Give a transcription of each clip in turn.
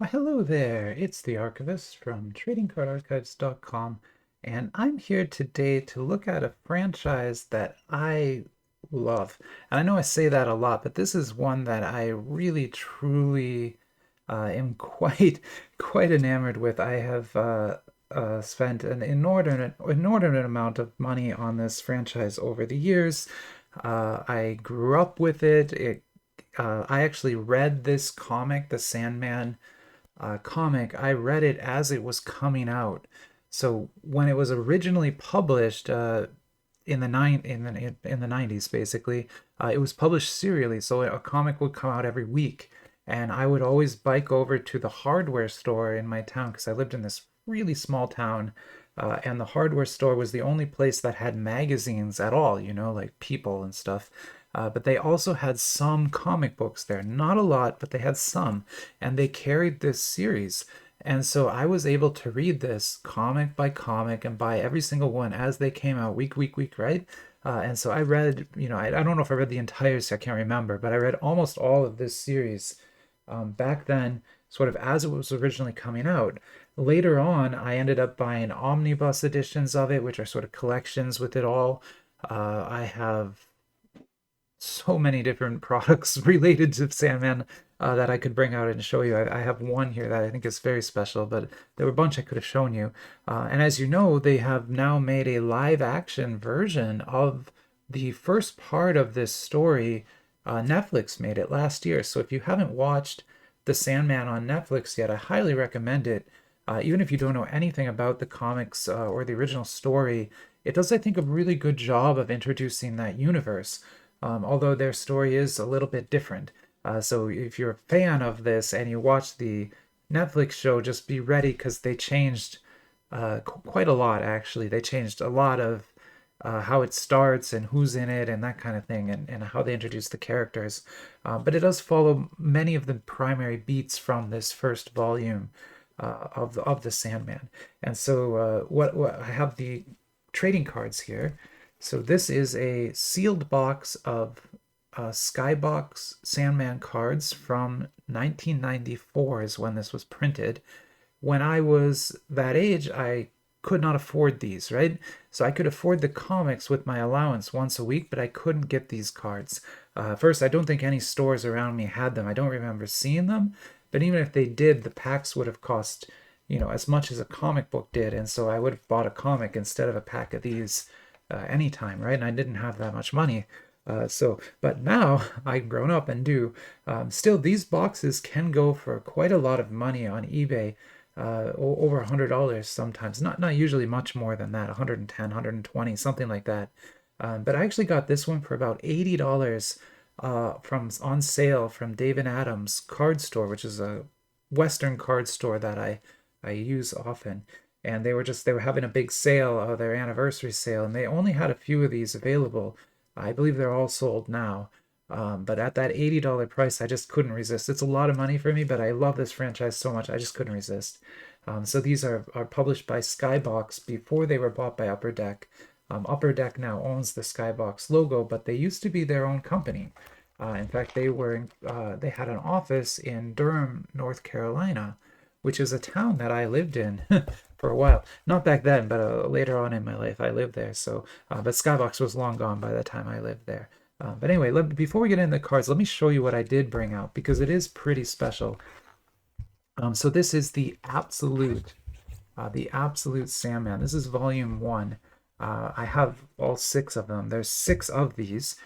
Well, hello there, it's the Archivist from TradingCardArchives.com, and I'm here today to look at a franchise that I love. And I know I say that a lot, but this is one that I really truly am quite enamored with. I have spent an inordinate amount of money on this franchise over the years. I grew up with it. I actually read this comic, the Sandman comic. I read it as it was coming out. So when it was originally published in the 90s, basically, it was published serially. So a comic would come out every week, and I would always bike over to the hardware store in my town because I lived in this really small town. And the hardware store was the only place that had magazines at all, like People and stuff. But they also had some comic books there. Not a lot, but they had some. And they carried this series. And so I was able to read this comic by comic and buy every single one as they came out week, right? And so I read, I don't know if I read the entire, I can't remember, but I read almost all of this series back then, sort of as it was originally coming out. Later on, I ended up buying omnibus editions of it, which are sort of collections with it all. I have so many different products related to Sandman that I could bring out and show you. I have one here that I think is very special, but there were a bunch I could have shown you. And as you know, they have now made a live action version of the first part of this story. Netflix made it last year. So if you haven't watched The Sandman on Netflix yet, I highly recommend it. Even if you don't know anything about the comics or the original story, it does, I think, a really good job of introducing that universe, although their story is a little bit different. So if you're a fan of this and you watch the Netflix show, just be ready because they changed quite a lot, actually. They changed a lot of how it starts and who's in it and that kind of thing, and how they introduce the characters. But it does follow many of the primary beats from this first volume of the Sandman. And so what I have the trading cards here. So this is a sealed box of SkyBox Sandman cards from 1994 is when this was printed. When I was that age, I could not afford these, right? So I could afford the comics with my allowance once a week, but I couldn't get these cards. First, I don't think any stores around me had them. I don't remember seeing them, but even if they did, the packs would have cost, as much as a comic book did, and so I would have bought a comic instead of a pack of these anytime, right? And I didn't have that much money. But now I've grown up and do. Still, these boxes can go for quite a lot of money on eBay, over $100 sometimes. Not usually much more than that, 110, 120, something like that. But I actually got this one for about $80 from on sale from David Adams Card Store, which is a Western card store that I use often. And they were having a big sale, their anniversary sale, and they only had a few of these available. I believe they're all sold now. But at that $80 price, I just couldn't resist. It's a lot of money for me, but I love this franchise so much, I just couldn't resist. So these are published by SkyBox before they were bought by Upper Deck. Upper Deck now owns the SkyBox logo, but they used to be their own company. In fact, they had an office in Durham, North Carolina, which is a town that I lived in for a while. Not back then, but later on in my life, I lived there. So, but Skybox was long gone by the time I lived there. But anyway, before we get into the cards, let me show you what I did bring out because it is pretty special. So this is the Absolute Sandman. This is volume one. I have all six of them. There's six of these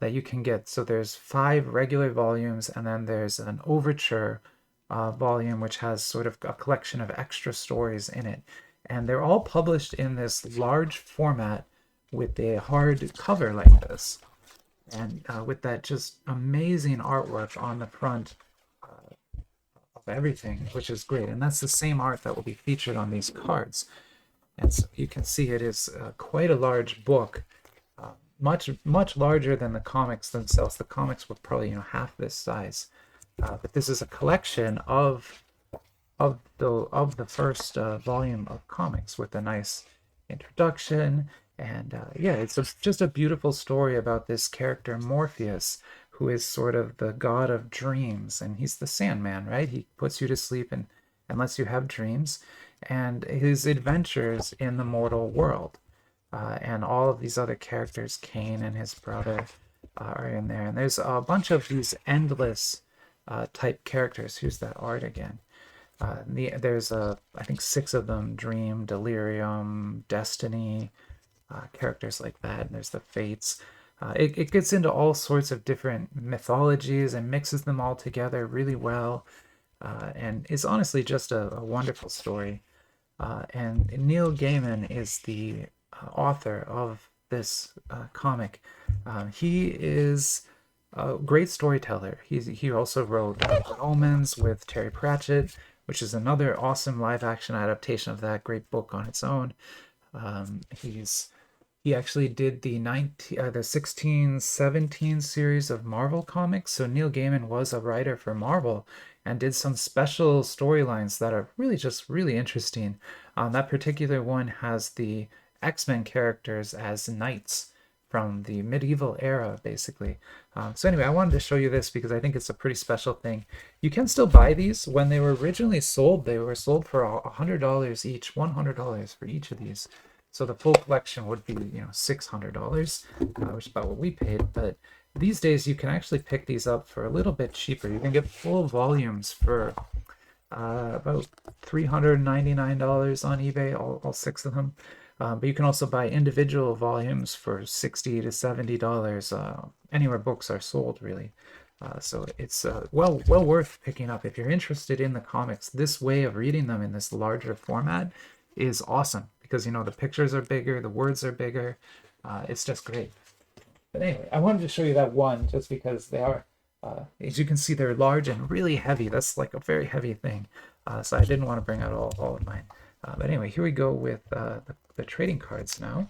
that you can get. So there's five regular volumes, and then there's an overture volume, which has sort of a collection of extra stories in it. And they're all published in this large format with a hard cover like this. And with that just amazing artwork on the front of everything, which is great. And that's the same art that will be featured on these cards. And so you can see it is quite a large book, much larger than the comics themselves. The comics were probably half this size. But this is a collection of the first volume of comics with a nice introduction, and yeah, it's just a beautiful story about this character Morpheus, who is sort of the god of dreams, and he's the Sandman, right? He puts you to sleep and lets you have dreams, and his adventures in the mortal world. And all of these other characters, Cain and his brother, are in there. And there's a bunch of these endless type characters. Here's that art again. There's I think 6 of them: Dream, Delirium, Destiny, characters like that. And there's the Fates. It gets into all sorts of different mythologies and mixes them all together really well. And it's honestly just a wonderful story. And Neil Gaiman is the author of this comic. He is a great storyteller. He also wrote Omens with Terry Pratchett, which is another awesome live action adaptation of that great book on its own. He actually did the 1617 series of Marvel comics. So Neil Gaiman was a writer for Marvel and did some special storylines that are really interesting. That particular one has the X-Men characters as knights from the medieval era, basically. So anyway, I wanted to show you this because I think it's a pretty special thing. You can still buy these. When they were originally sold, they were sold for $100 each, $100 for each of these. So the full collection would be, $600, which is about what we paid. But these days, you can actually pick these up for a little bit cheaper. You can get full volumes for about $399 on eBay, all 6 of them. But you can also buy individual volumes for $60 to $70 anywhere books are sold, really. So it's well worth picking up if you're interested in the comics. This way of reading them in this larger format is awesome because the pictures are bigger, the words are bigger. It's just great. But anyway, I wanted to show you that one just because they are, as you can see, they're large and really heavy. That's like a very heavy thing. So I didn't want to bring out all of mine. But anyway, here we go with the trading cards now.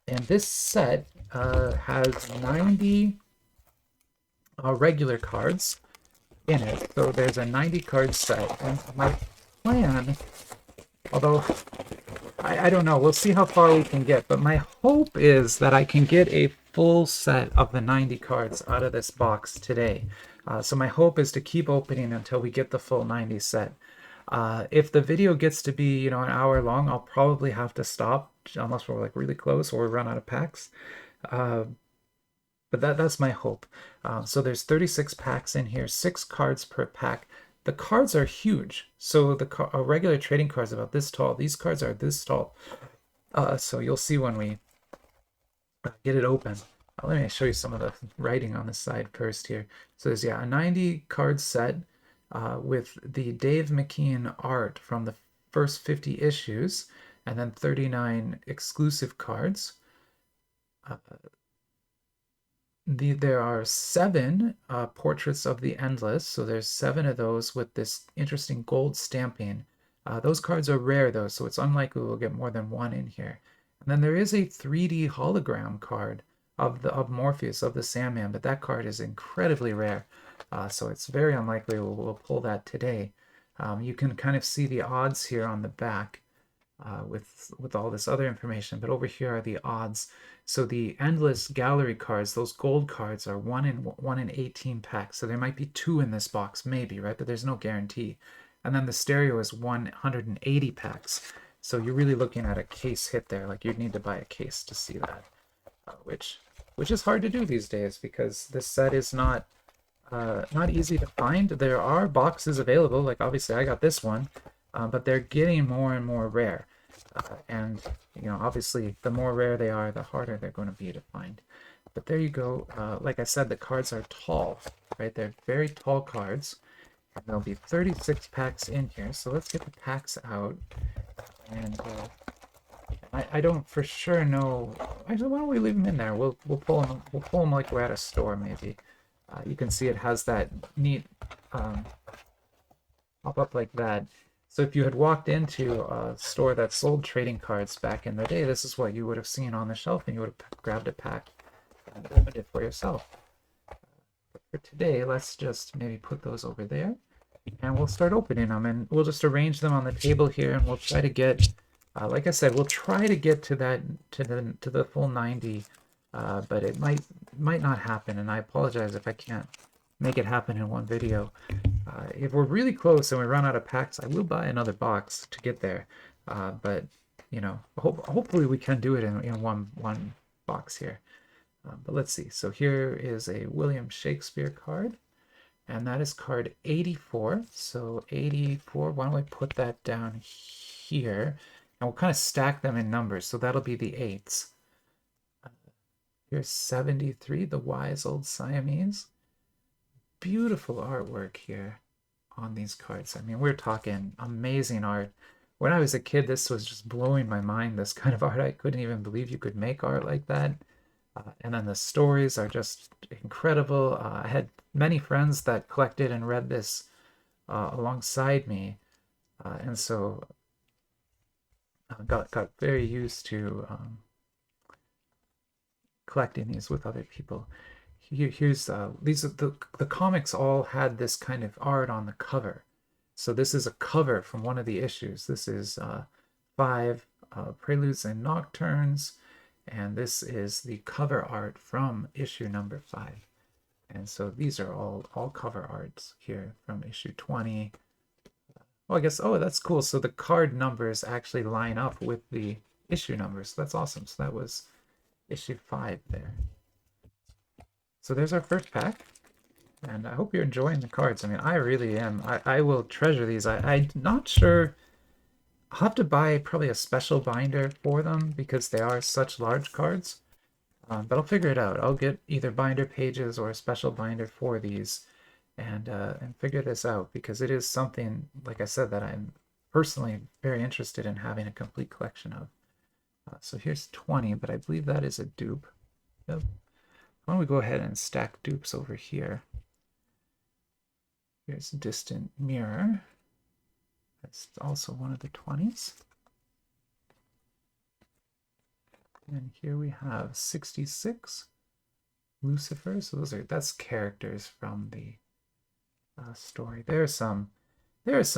And this set has 90 regular cards in it. So there's a 90 card set. And my plan, although I don't know, we'll see how far we can get. But my hope is that I can get a full set of the 90 cards out of this box today. So my hope is to keep opening until we get the full 90 set. If the video gets to be, an hour long, I'll probably have to stop unless we're like really close or we run out of packs. But that's my hope. So there's 36 packs in here, 6 cards per pack. The cards are huge. So a regular trading card is about this tall. These cards are this tall. So you'll see when we get it open. Let me show you some of the writing on the side first here. So there's, a 90 card set with the Dave McKean art from the first 50 issues, and then 39 exclusive cards. There are 7 portraits of the Endless, so there's 7 of those with this interesting gold stamping. Those cards are rare though, so it's unlikely we'll get more than 1 in here. And then there is a 3D hologram card of Morpheus, of the Sandman, but that card is incredibly rare, so it's very unlikely we'll pull that today. You can kind of see the odds here on the back with all this other information, but over here are the odds. So the Endless gallery cards, those gold cards, are 1 in 18 packs. So there might be 2 in this box, maybe, right? But there's no guarantee. And then the stereo is 180 packs. So you're really looking at a case hit there. Like you'd need to buy a case to see that, which is hard to do these days because this set is not easy to find. There are boxes available. Like obviously I got this one, but they're getting more and more rare. And obviously the more rare they are, the harder they're going to be to find. But there you go. Like I said, the cards are tall, right? They're very tall cards. And there'll be 36 packs in here. So let's get the packs out. And I don't for sure know. Actually, why don't we leave them in there? We'll pull them. We'll pull them like we're at a store, maybe. You can see it has that neat pop up like that. So if you had walked into a store that sold trading cards back in the day, this is what you would have seen on the shelf, and you would have grabbed a pack and opened it for yourself. But for today, let's just maybe put those over there, and we'll start opening them, and we'll just arrange them on the table here, and we'll try to get, like I said, we'll try to get to the full 90, but it might might not happen, and I apologize if I can't make it happen in one video. If we're really close and we run out of packs, I will buy another box to get there. But you know, hopefully we can do it in one box here. But let's see. So here is a William Shakespeare card, and that is card 84. So 84, why don't we put that down here? And we'll kind of stack them in numbers. So that'll be the eights. Here's 73, the Wise Old Siamese. Beautiful artwork here on these cards. I mean, we're talking amazing art. When I was a kid, this was just blowing my mind, this kind of art. I couldn't even believe you could make art like that. And then the stories are just incredible. I had many friends that collected and read this alongside me. And so got very used to collecting these with other people. Here's these are the comics all had this kind of art on the cover. So this is a cover from one of the issues. This is 5 Preludes and Nocturnes, and this is the cover art from issue number 5. And so these are all cover arts here from issue 20. Oh, I guess, oh, that's cool. So the card numbers actually line up with the issue numbers. That's awesome. So that was issue 5 there. So there's our first pack, and I hope you're enjoying the cards. I mean, I really am. I will treasure these. I'm not sure. I'll have to buy probably a special binder for them because they are such large cards, but I'll figure it out. I'll get either binder pages or a special binder for these, and figure this out, because it is something, like I said, that I'm personally very interested in having a complete collection of. So here's 20, but I believe that is a dupe. Yep. Why don't we go ahead and stack dupes over here? Here's Distant Mirror. That's also one of the 20s. And here we have 66, Lucifer. So that's characters from the story. There are some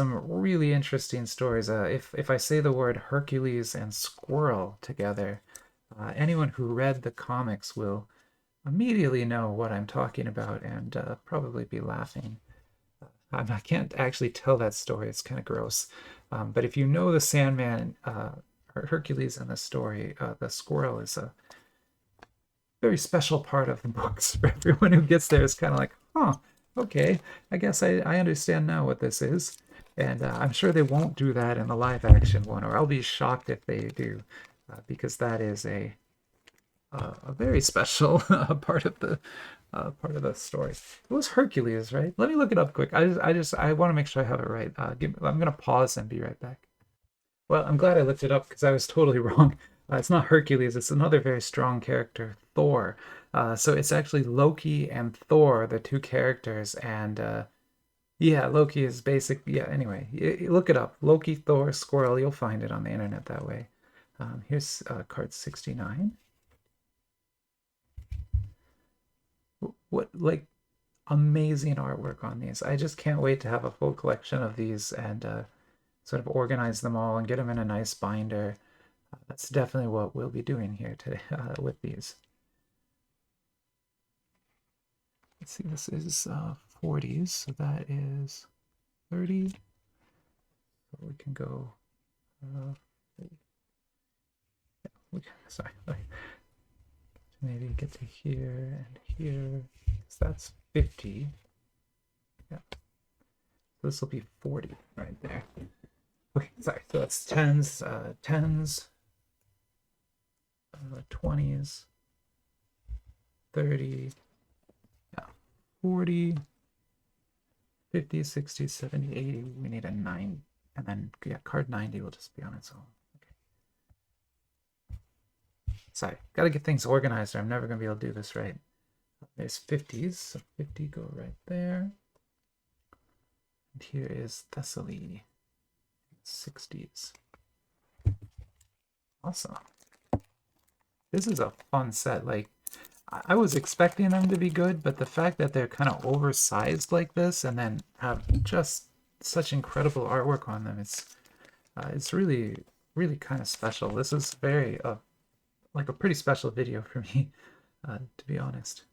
really interesting stories. If I say the word Hercules and squirrel together, anyone who read the comics will immediately know what I'm talking about, and probably be laughing. I can't actually tell that story. It's kind of gross. But if you know the Sandman, Hercules in the story, the squirrel is a very special part of the books. For everyone who gets there, it's kind of like, huh, okay, I guess I understand now what this is. And I'm sure they won't do that in the live action one, or I'll be shocked if they do, because that is a very special part of the story. It was Hercules, right? Let me look it up quick. I want to make sure I have it right. I'm gonna pause and be right back. Well, I'm glad I looked it up because I was totally wrong. It's not Hercules. It's another very strong character, Thor. So it's actually Loki and Thor, the two characters, and yeah, Loki is basic. Yeah. Anyway, look it up. Loki, Thor, squirrel. You'll find it on the internet that way. Here's card 69. What, like, amazing artwork on these. I just can't wait to have a full collection of these and sort of organize them all and get them in a nice binder. That's definitely what we'll be doing here today with these. Let's see, this is 40s, so that is 30. So we can go, sorry, maybe get to here and here. So that's 50. Yeah. So this will be 40 right there. Okay, sorry. So that's 10s, 20s, 30, yeah, 40, 50, 60, 70, 80. We need a 9. And then, yeah, card 90 will just be on its own. Sorry, got to get things organized or I'm never going to be able to do this right. There's 50s, so 50 go right there. And here is Thessaly, 60s. Awesome. This is a fun set. Like, I was expecting them to be good, but the fact that they're kind of oversized like this and then have just such incredible artwork on them, it's really, really kind of special. This is very like a pretty special video for me, to be honest.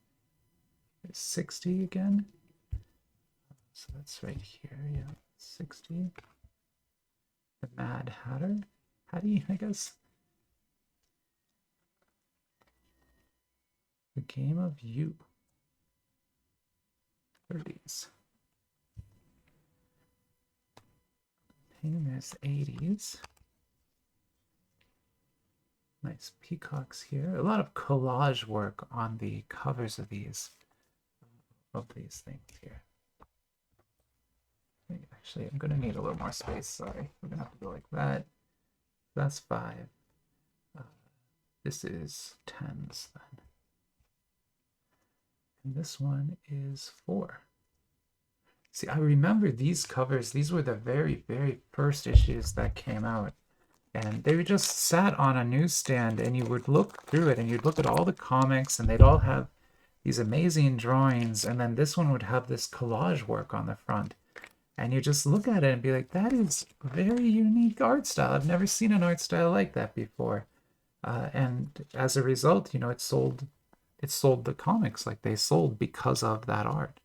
There's 60 again. So that's right here, yeah, 60. The Mad Hatter. Hattie, I guess. The Game of You. 30s. There's 80s. Nice peacocks here. A lot of collage work on the covers of these things here. Actually, I'm gonna need a little more space. Sorry, we're gonna have to go like that. That's 5. This is 10s then. And this one is 4. See, I remember these covers. These were the very, very first issues that came out. And they just sat on a newsstand, and you would look through it, and you'd look at all the comics, and they'd all have these amazing drawings. And then this one would have this collage work on the front. And you just look at it and be like, that is a very unique art style. I've never seen an art style like that before. And as a result, you know, it sold the comics like they sold because of that art.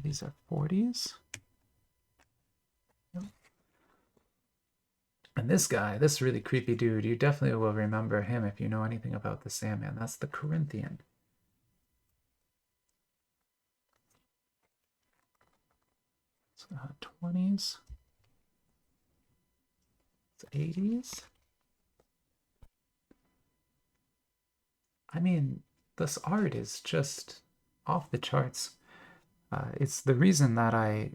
These are 40s. Yep. And this guy, this really creepy dude, you definitely will remember him if you know anything about the Sandman. That's the Corinthian. So, 20s. It's 80s. I mean, this art is just off the charts. It's the reason that I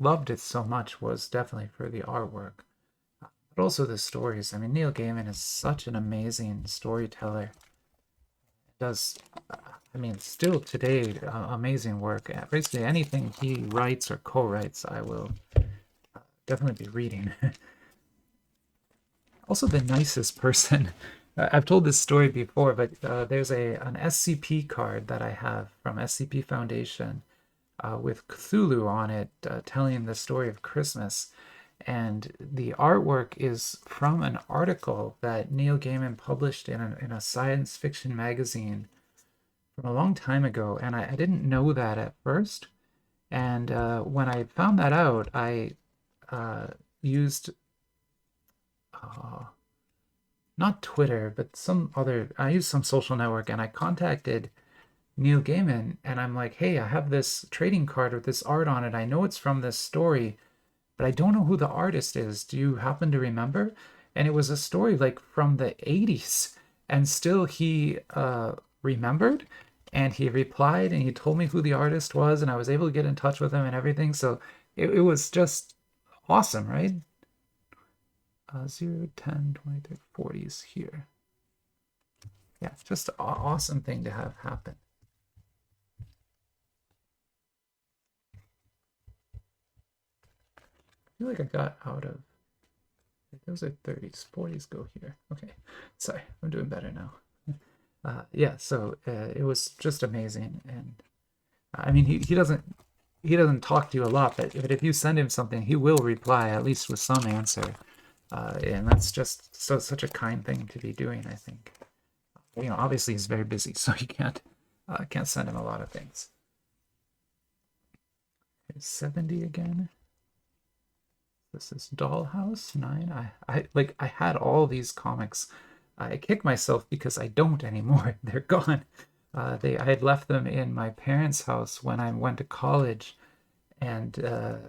loved it so much was definitely for the artwork, but also the stories. I mean, Neil Gaiman is such an amazing storyteller. Does, I mean, still today, amazing work. Basically, anything he writes or co-writes, I will definitely be reading. Also, the nicest person. I've told this story before, but there's an SCP card that I have from SCP Foundation with Cthulhu on it, telling the story of Christmas. And the artwork is from an article that Neil Gaiman published in a science fiction magazine from a long time ago. And I didn't know that at first. And when I found that out, I used not Twitter, but I used some social network, and I contacted Neil Gaiman, and I'm like, hey, I have this trading card with this art on it. I know it's from this story, but I don't know who the artist is. Do you happen to remember? And it was a story like from the 80s, and still he remembered, and he replied, and he told me who the artist was, and I was able to get in touch with him and everything. So it was just awesome, right? 0, 10, 20, 30, 40s here. Yeah, just an awesome thing to have happen. I feel like I got out of, those are 30s, 40s go here. Okay, sorry, I'm doing better now. Yeah, so it was just amazing. And I mean, he doesn't talk to you a lot, but if you send him something, he will reply at least with some answer. And that's just such a kind thing to be doing, I think. You know, obviously he's very busy, so you can't send him a lot of things. Here's 70 again. This is Dollhouse 9. I had all these comics. I kick myself because I don't anymore. They're gone. I had left them in my parents' house when I went to college, and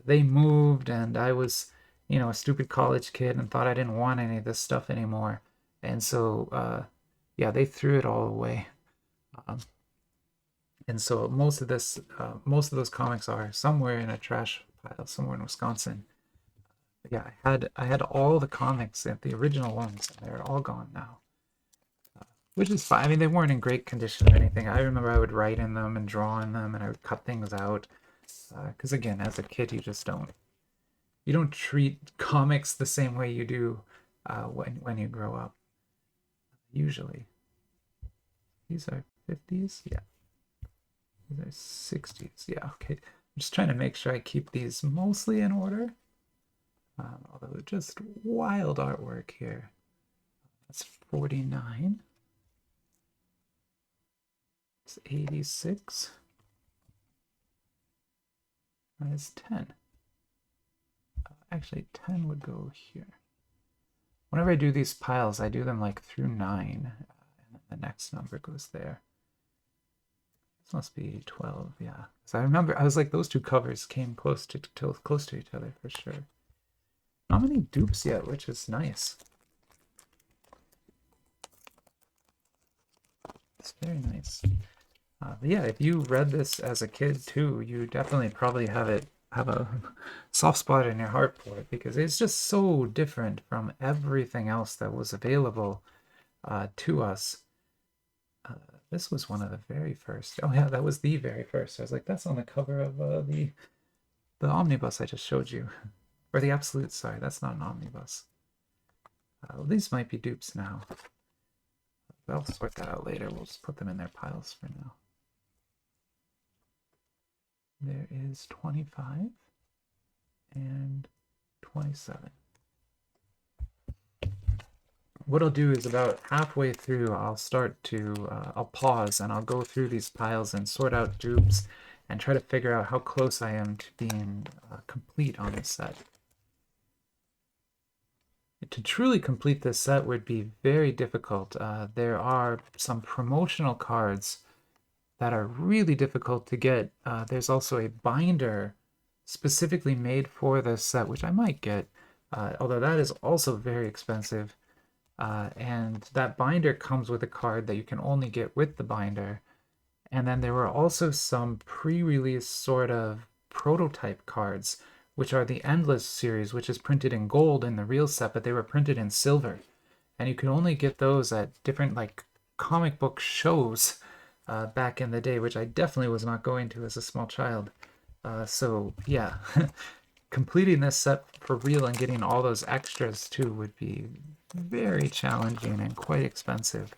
they moved, and I was, you know, a stupid college kid and thought I didn't want any of this stuff anymore. And so, yeah, they threw it all away. And so most of those comics are somewhere in a trash pile somewhere in Wisconsin. But yeah, I had all the comics, the original ones, and they're all gone now. Which is fine. I mean, they weren't in great condition or anything. I remember I would write in them and draw in them, and I would cut things out. Because again, as a kid, you don't treat comics the same way you do when you grow up. Usually, these are 50s. Yeah, these are 60s. Yeah, okay. I'm just trying to make sure I keep these mostly in order. Although just wild artwork here. That's 49. It's 86. That is 10. Actually, 10 would go here. Whenever I do these piles, I do them like through 9, and the next number goes there. This must be 12, yeah. So I remember, I was like, those two covers came close to each other for sure. Not many dupes yet, which is nice. It's very nice. But yeah, if you read this as a kid too, you definitely probably have a soft spot in your heart for it, because it's just so different from everything else that was available to us. This was one of the very first. Oh yeah, that was the very first. I was like, that's on the cover of the omnibus I just showed you. Or the Absolute, sorry, that's not an omnibus. Well, these might be dupes now. I'll sort that out later. We'll just put them in their piles for now. There is 25 and 27. What I'll do is about halfway through, I'll pause and I'll go through these piles and sort out dupes and try to figure out how close I am to being complete on this set. To truly complete this set would be very difficult. There are some promotional cards that are really difficult to get. There's also a binder specifically made for this set, which I might get, although that is also very expensive. And that binder comes with a card that you can only get with the binder. And then there were also some pre-release sort of prototype cards, which are the Endless series, which is printed in gold in the real set, but they were printed in silver. And you could only get those at different like comic book shows back in the day, which I definitely was not going to as a small child. So yeah, completing this set for real and getting all those extras too would be very challenging and quite expensive.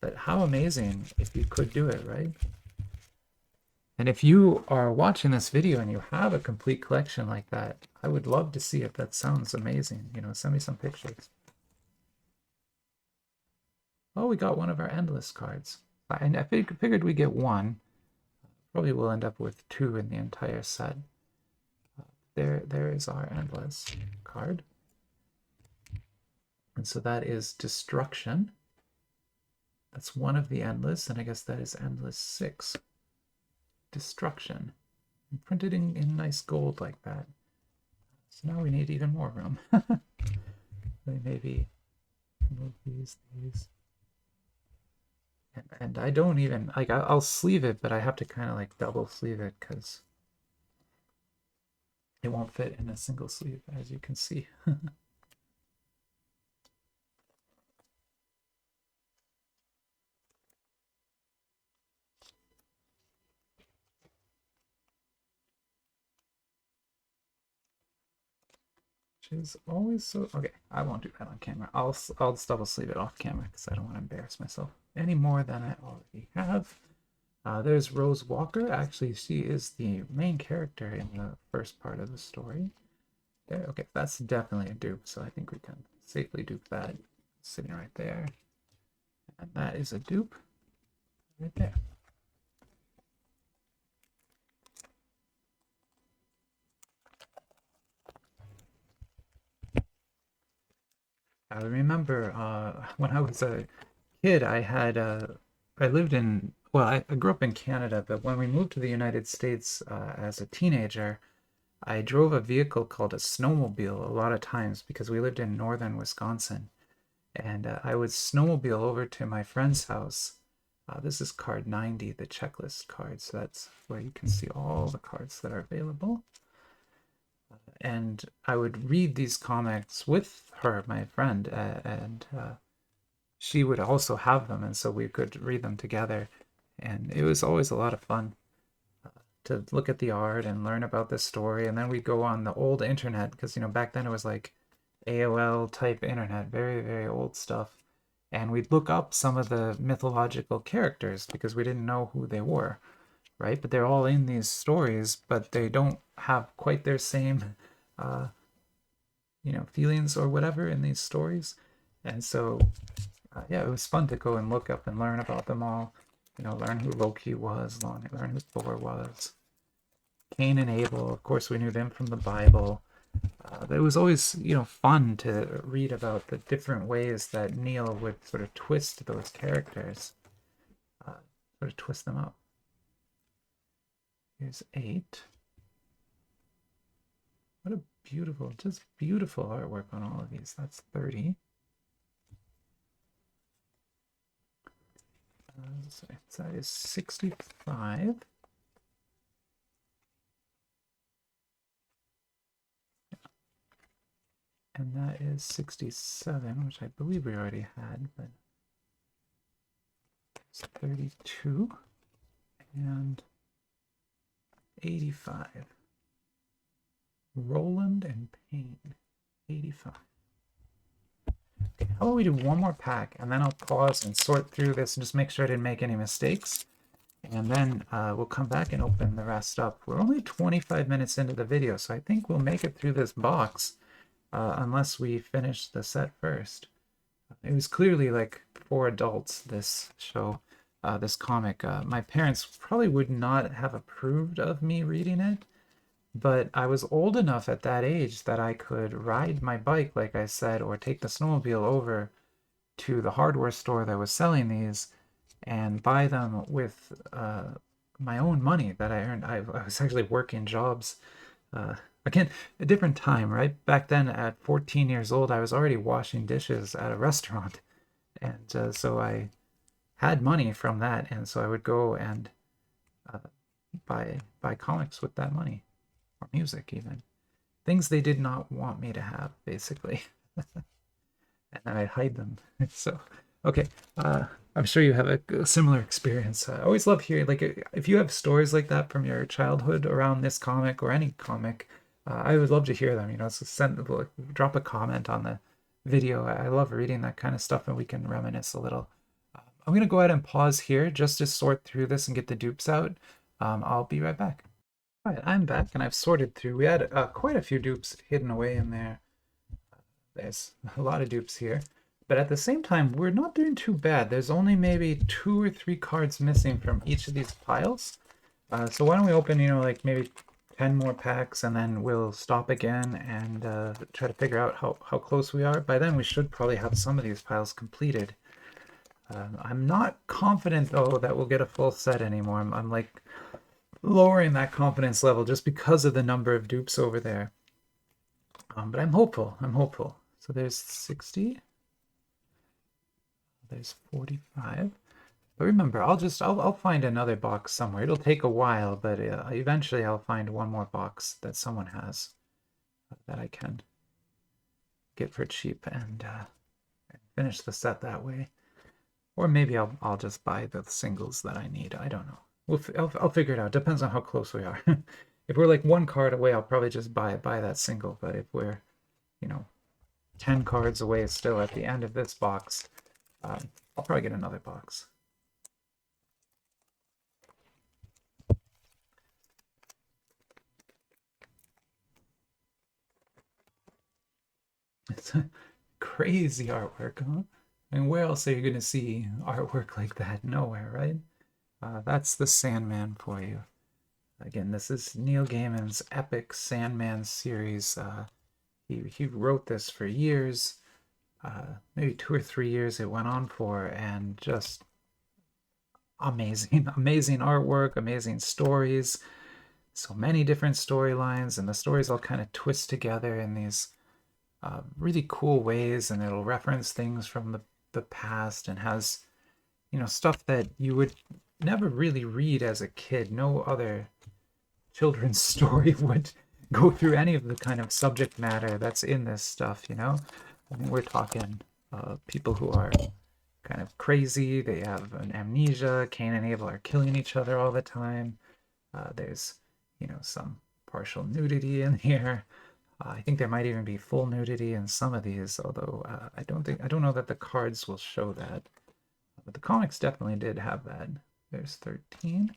But how amazing if you could do it, right? And if you are watching this video and you have a complete collection like that, I would love to see it. That sounds amazing. You know, send me some pictures. Oh, we got one of our Endless cards. I figured we get one. Probably we'll end up with 2 in the entire set. There is our Endless card. And so that is Destruction. That's one of the Endless, and I guess that is Endless 6. Destruction. And printed in nice gold like that. So now we need even more room. Maybe move these. And I don't even, like, I'll sleeve it, but I have to kind of like double sleeve it because it won't fit in a single sleeve, as you can see. Is always so okay. I won't do that on camera. I'll just double sleeve it off camera because I don't want to embarrass myself any more than I already have. There's Rose Walker. Actually, she is the main character in the first part of the story. There, okay, that's definitely a dupe, so I think we can safely dupe that. Sitting right there, and that is a dupe right there. I remember when I was a kid, I lived in, well, I grew up in Canada, but when we moved to the United States as a teenager, I drove a vehicle called a snowmobile a lot of times because we lived in northern Wisconsin. And I would snowmobile over to my friend's house. This is card 90, the checklist card. So that's where you can see all the cards that are available. And I would read these comics with her, my friend, and she would also have them, and so we could read them together. And it was always a lot of fun to look at the art and learn about the story. And then we'd go on the old internet, because, you know, back then it was like AOL type internet, very, very old stuff. And we'd look up some of the mythological characters because we didn't know who they were, right? But they're all in these stories, but they don't have quite their same you know, feelings or whatever in these stories. And so yeah, it was fun to go and look up and learn about them all. You know, learn who Loki was, learn who Thor was. Cain and Abel, of course, we knew them from the Bible. It was always, you know, fun to read about the different ways that Neil would sort of twist those characters, sort of twist them up. Here's 8. What a beautiful, just beautiful artwork on all of these. That's 30. So that is 65. And that is 67, which I believe we already had, but it's 32 and 85. Roland and Payne, 85. Okay, how about we do one more pack, and then I'll pause and sort through this and just make sure I didn't make any mistakes. And then we'll come back and open the rest up. We're only 25 minutes into the video, so I think we'll make it through this box unless we finish the set first. It was clearly like for adults, this show, this comic. My parents probably would not have approved of me reading it, but I was old enough at that age that I could ride my bike, like I said, or take the snowmobile over to the hardware store that was selling these and buy them with my own money that I earned. I was actually working jobs. Again, a different time, right? Back then, at 14 years old, I was already washing dishes at a restaurant. And so I had money from that. And so I would go and buy comics with that money, or music even. Things they did not want me to have, basically. And then I'd hide them. So, okay. I'm sure you have a similar experience. I always love hearing, like, if you have stories like that from your childhood around this comic or any comic, I would love to hear them. You know, so drop a comment on the video. I love reading that kind of stuff, and we can reminisce a little. I'm going to go ahead and pause here just to sort through this and get the dupes out. I'll be right back. All right, I'm back, and I've sorted through. We had quite a few dupes hidden away in there. There's a lot of dupes here. But at the same time, we're not doing too bad. There's only maybe 2 or 3 cards missing from each of these piles. So why don't we open, you know, like maybe 10 more packs, and then we'll stop again and try to figure out how close we are. By then, we should probably have some of these piles completed. I'm not confident, though, that we'll get a full set anymore. I'm like lowering that confidence level just because of the number of dupes over there. But I'm hopeful. I'm hopeful. So there's 60. There's 45. But remember, I'll find another box somewhere. It'll take a while, but eventually I'll find one more box that someone has that I can get for cheap and finish the set that way. Or maybe I'll just buy the singles that I need. I don't know. I'll figure it out. Depends on how close we are. If we're like 1 card away, I'll probably just buy that single. But if we're, you know, 10 cards away still at the end of this box, I'll probably get another box. It's a crazy artwork, huh? And where else are you going to see artwork like that? Nowhere, right? That's the Sandman for you. Again, this is Neil Gaiman's epic Sandman series. He wrote this for years, maybe 2 or 3 years it went on for, and just amazing, amazing artwork, amazing stories, so many different storylines, and the stories all kind of twist together in these really cool ways, and it'll reference things from the past and has, you know, stuff that you would never really read as a kid. No other children's story would go through any of the kind of subject matter that's in this stuff, you know? I mean, we're talking people who are kind of crazy, they have an amnesia, Cain and Abel are killing each other all the time. There's, you know, some partial nudity in here. I think there might even be full nudity in some of these, although I don't know that the cards will show that. But the comics definitely did have that. There's 13.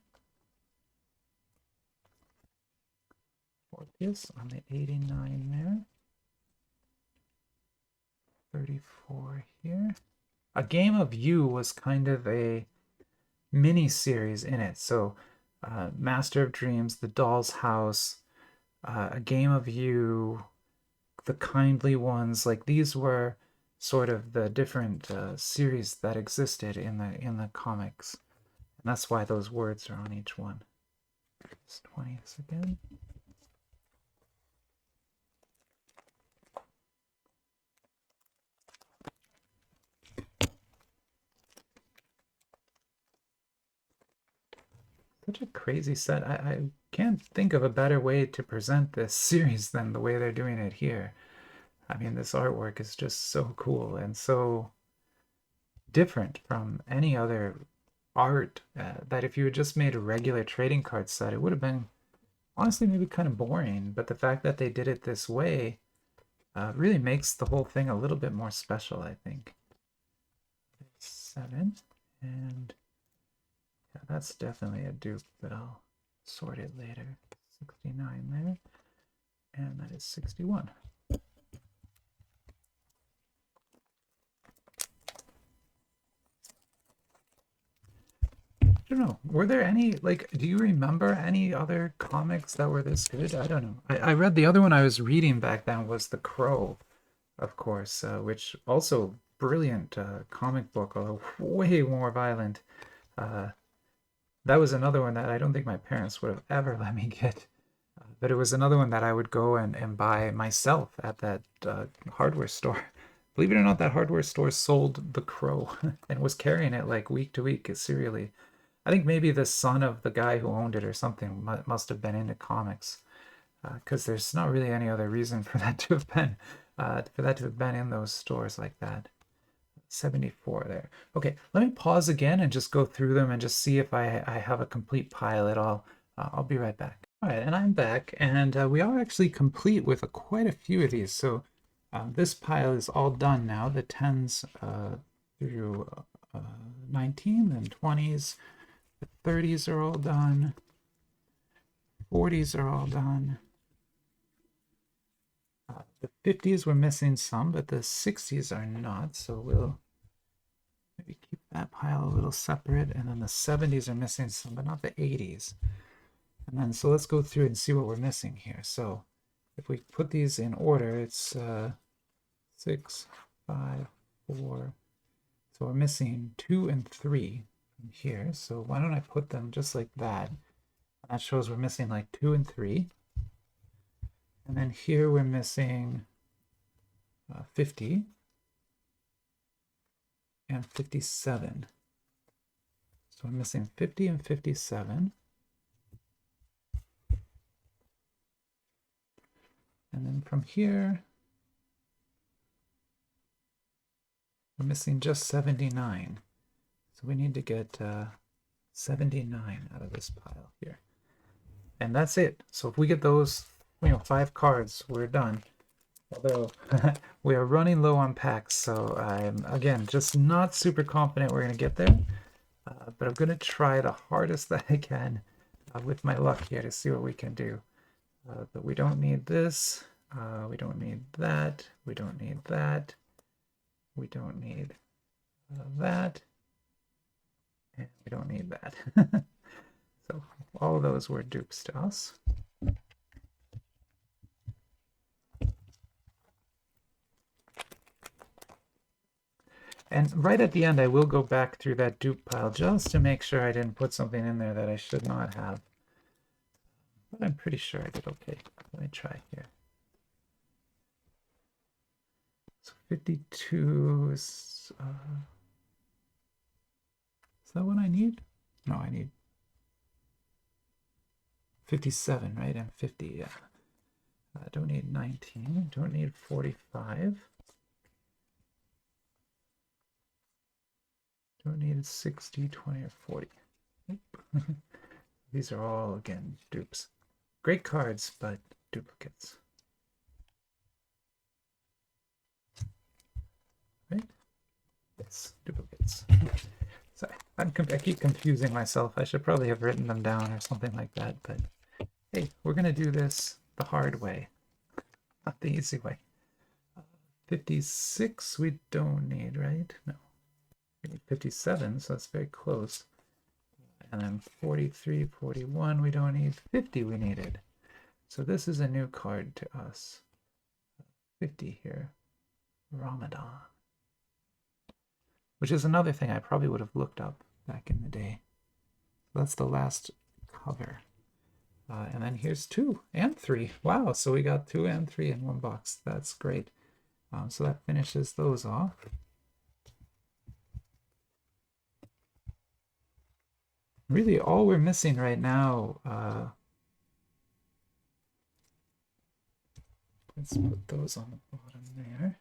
Orpheus on the 89 there. 34 here. A Game of You was kind of a mini series in it. So, Master of Dreams, The Doll's House, A Game of You, The Kindly Ones. Like these were sort of the different series that existed in the comics, and that's why those words are on each one. It's 20th again. Such a crazy set. I can't think of a better way to present this series than the way they're doing it here. I mean, this artwork is just so cool and so different from any other art that if you had just made a regular trading card set, it would have been honestly maybe kind of boring. But the fact that they did it this way really makes the whole thing a little bit more special, I think. 7, and yeah, that's definitely a dupe, but I'll sort it later. 69 there, and that is 61. I don't know. Were there any, like, do you remember any other comics that were this good? I don't know. I read the other one I was reading back then was The Crow, of course, which also brilliant comic book, although way more violent. Uh, that was another one that I don't think my parents would have ever let me get. But it was another one that I would go and buy myself at that hardware store. Believe it or not, that hardware store sold The Crow and was carrying it like week to week serially. I think maybe the son of the guy who owned it or something must have been into comics, because there's not really any other reason for that to have been in those stores like that. 74 there. Okay, let me pause again and just go through them and just see if I have a complete pile at all. I'll be right back. All right, and I'm back, and we are actually complete with quite a few of these. So this pile is all done now. The 10s through 19 and 20s. The 30s are all done. 40s are all done. The 50s we're missing some, but the 60s are not. So we'll maybe keep that pile a little separate. And then the 70s are missing some, but not the 80s. And then so let's go through and see what we're missing here. So if we put these in order, it's 6, 5, 4. So we're missing 2 and 3 from here. So why don't I put them just like that? That shows we're missing like 2 and 3. And then here we're missing 50 and 57. So we're missing 50 and 57. And then from here, we're missing just 79. So we need to get 79 out of this pile here. And that's it. So if we get those, 5 cards, we're done. Although we are running low on packs, so I'm, again, just not super confident we're going to get there. But I'm going to try the hardest that I can with my luck here to see what we can do. But we don't need this. We don't need that. We don't need that. We don't need that. And we don't need that. So all of those were dupes to us. And right at the end, I will go back through that dupe pile just to make sure I didn't put something in there that I should not have. But I'm pretty sure I did okay. Let me try here. So 52 is that what I need? No, I need 57, right? And 50, yeah. I don't need 19, don't need 45. Don't need 60, 20, or 40. These are all, again, dupes. Great cards, but duplicates. Right? Yes, duplicates. Sorry, I keep confusing myself. I should probably have written them down or something like that, but hey, we're going to do this the hard way, not the easy way. 56 we don't need, right? No. We need 57, so that's very close. And then 43, 41 we don't need. 50 we needed. So this is a new card to us. 50 here. Ramadan. Which is another thing I probably would have looked up back in the day. That's the last cover. And then here's 2 and 3. Wow, so we got 2 and 3 in one box. That's great. So that finishes those off. Really, all we're missing right now, let's put those on the bottom there.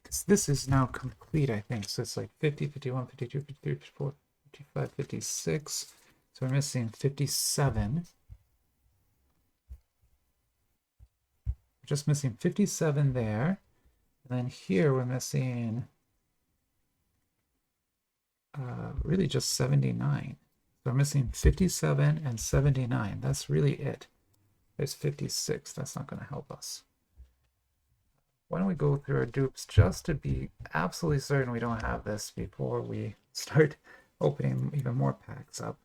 Because this is now complete, I think. So it's like 50, 51, 52, 53, 54, 55, 56. So we're missing 57. We're just missing 57 there. And then here we're missing really just 79. So we're missing 57 and 79. That's really it. There's 56. That's not going to help us. Why don't we go through our dupes just to be absolutely certain we don't have this before we start opening even more packs up.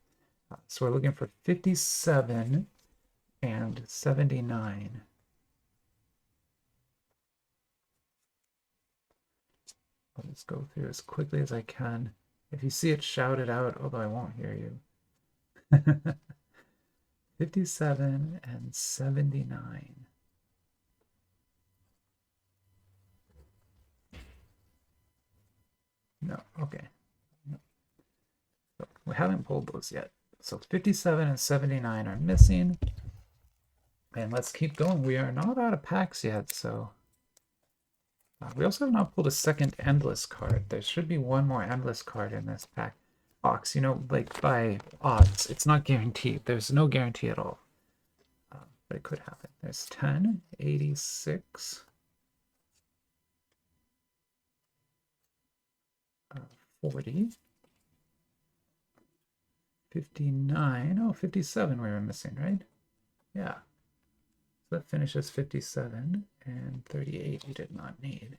So we're looking for 57 and 79. I'll just go through as quickly as I can. If you see it, shout it out, although I won't hear you. 57 and 79. No, okay. No. So we haven't pulled those yet. So 57 and 79 are missing. And let's keep going. We are not out of packs yet, so... we also have not pulled a second Endless card. There should be one more Endless card in this pack box. You know, like by odds, it's not guaranteed. There's no guarantee at all. But it could happen. There's 10, 86, 40, 59. Oh, 57 we were missing, right? Yeah. So that finishes 57, and 38 you did not need.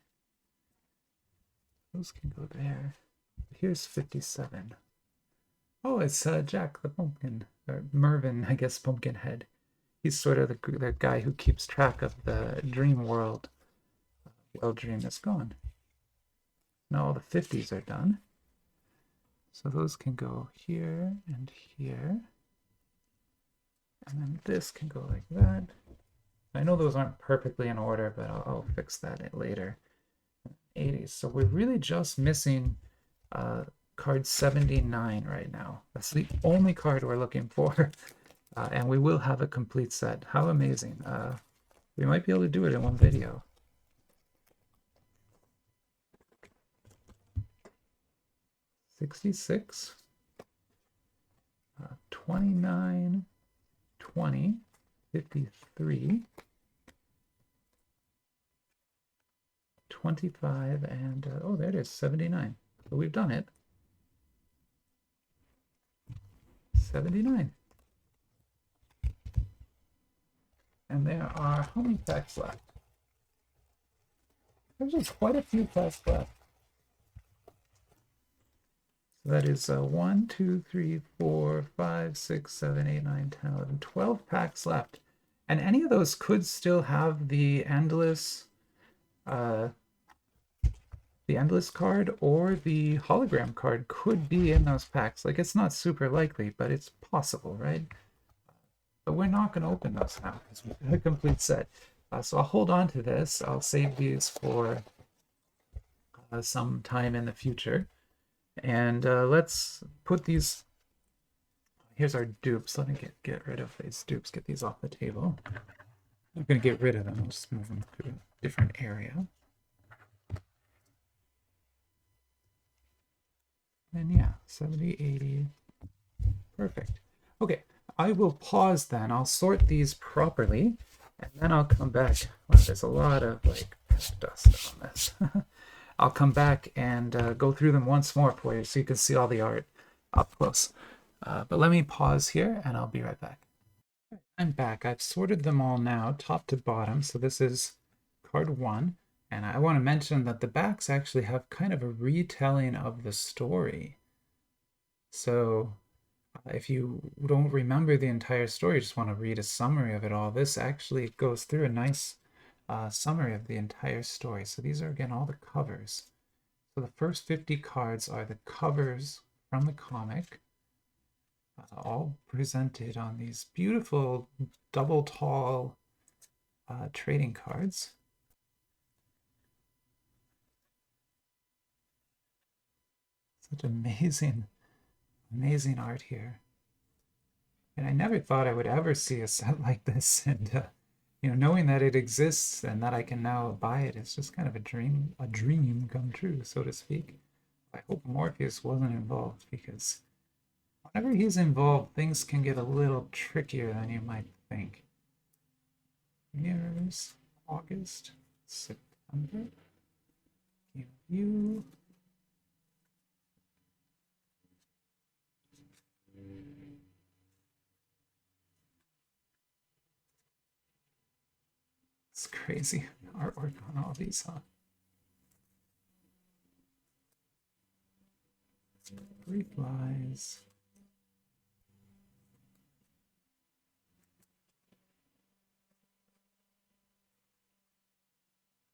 Those can go there. Here's 57. Oh, it's Jack the Pumpkin, or Mervyn, I guess, Pumpkinhead. He's sort of the guy who keeps track of the dream world. Well, dream is gone. Now all the 50s are done. So those can go here and here. And then this can go like that. I know those aren't perfectly in order, but I'll fix that later. 80s. So we're really just missing card 79 right now. That's the only card we're looking for. And we will have a complete set. How amazing. We might be able to do it in one video. $66, 29, 20, 53, 25, and oh, there it is, 79. So we've done it. 79. And there are how many packs left? There's just quite a few packs left. So that is 1, 2, 3, 4, 5, 6, 7, 8, 9, 10, 11, 12 packs left. And any of those could still have the endless card, or the hologram card could be in those packs. Like, it's not super likely, but it's possible, right? But we're not going to open those now because we have a complete set. So I'll hold on to this. I'll save these for some time in the future. And let's put these... Here's our dupes. Let me get rid of these dupes. Get these off the table. I'm going to get rid of them. I'll just move them to a different area. And yeah, 70, 80. Perfect. Okay, I will pause then. I'll sort these properly, and then I'll come back. Wow, there's a lot of like dust on this. I'll come back and go through them once more for you so you can see all the art up close. But let me pause here and I'll be right back. I'm back. I've sorted them all now, top to bottom. So this is card 1. And I want to mention that the backs actually have kind of a retelling of the story. So if you don't remember the entire story, you just want to read a summary of it all, this actually goes through a nice summary of the entire story. So these are, again, all the covers. So the first 50 cards are the covers from the comic, all presented on these beautiful double tall trading cards. Such amazing, amazing art here. And I never thought I would ever see a set like this. And knowing that it exists and that I can now buy it, it's just kind of a dream come true, so to speak. I hope Morpheus wasn't involved, because whenever he's involved, things can get a little trickier than you might think. Mirrors, August, September, give you. It's crazy artwork on all these, huh? Brief lies.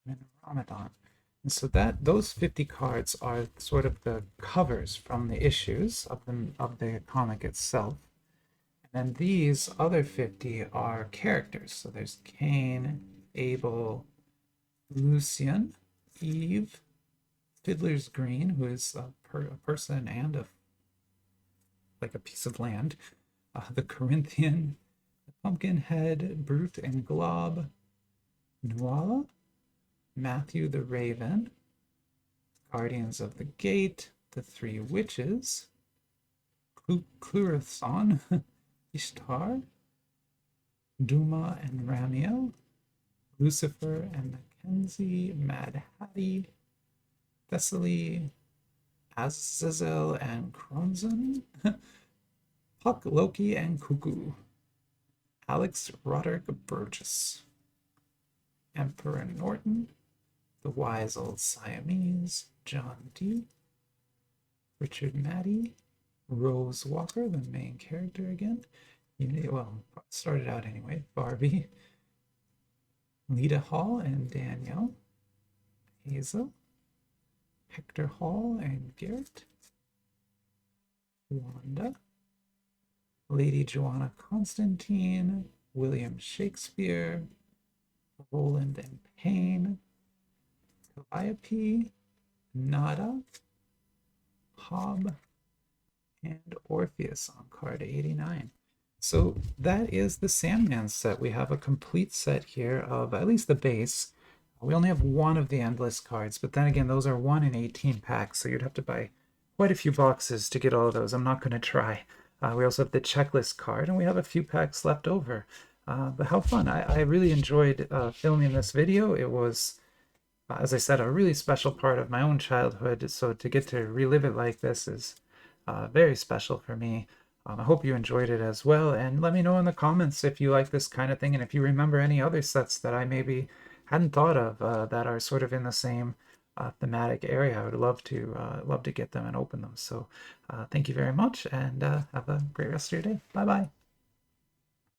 And Ramadan. And so those 50 cards are sort of the covers from the issues of the comic itself. And then these other 50 are characters. So there's Cain, Abel, Lucian, Eve, Fiddler's Green, who is a person and like a piece of land, the Corinthian, the Pumpkinhead, Brute and Glob, Nuala, Matthew the Raven, Guardians of the Gate, the Three Witches, Clurathon, Ishtar, Duma and Ramiel, Lucifer and Mackenzie, Mad Hattie, Thessaly, Azazel and Kronzen, Puck, Loki, and Cuckoo, Alex Roderick Burgess, Emperor Norton, the Wise Old Siamese, John D., Richard Maddy, Rose Walker, the main character again. Well, started out anyway. Barbie, Lita Hall and Danielle, Hazel, Hector Hall and Garrett, Wanda, Lady Joanna Constantine, William Shakespeare, Roland and Payne, Calliope, Nada, Hob, and Orpheus on card 89. So that is the Sandman set. We have a complete set here of at least the base. We only have one of the endless cards, but then again, those are 1 in 18 packs, so you'd have to buy quite a few boxes to get all of those. I'm not going to try. We also have the checklist card, and we have a few packs left over. But how fun. I really enjoyed filming this video. It was, as I said, a really special part of my own childhood, so to get to relive it like this is very special for me. I hope you enjoyed it as well, and let me know in the comments if you like this kind of thing, and if you remember any other sets that I maybe hadn't thought of that are sort of in the same thematic area. I would love to get them and open them. So thank you very much, and have a great rest of your day. Bye bye.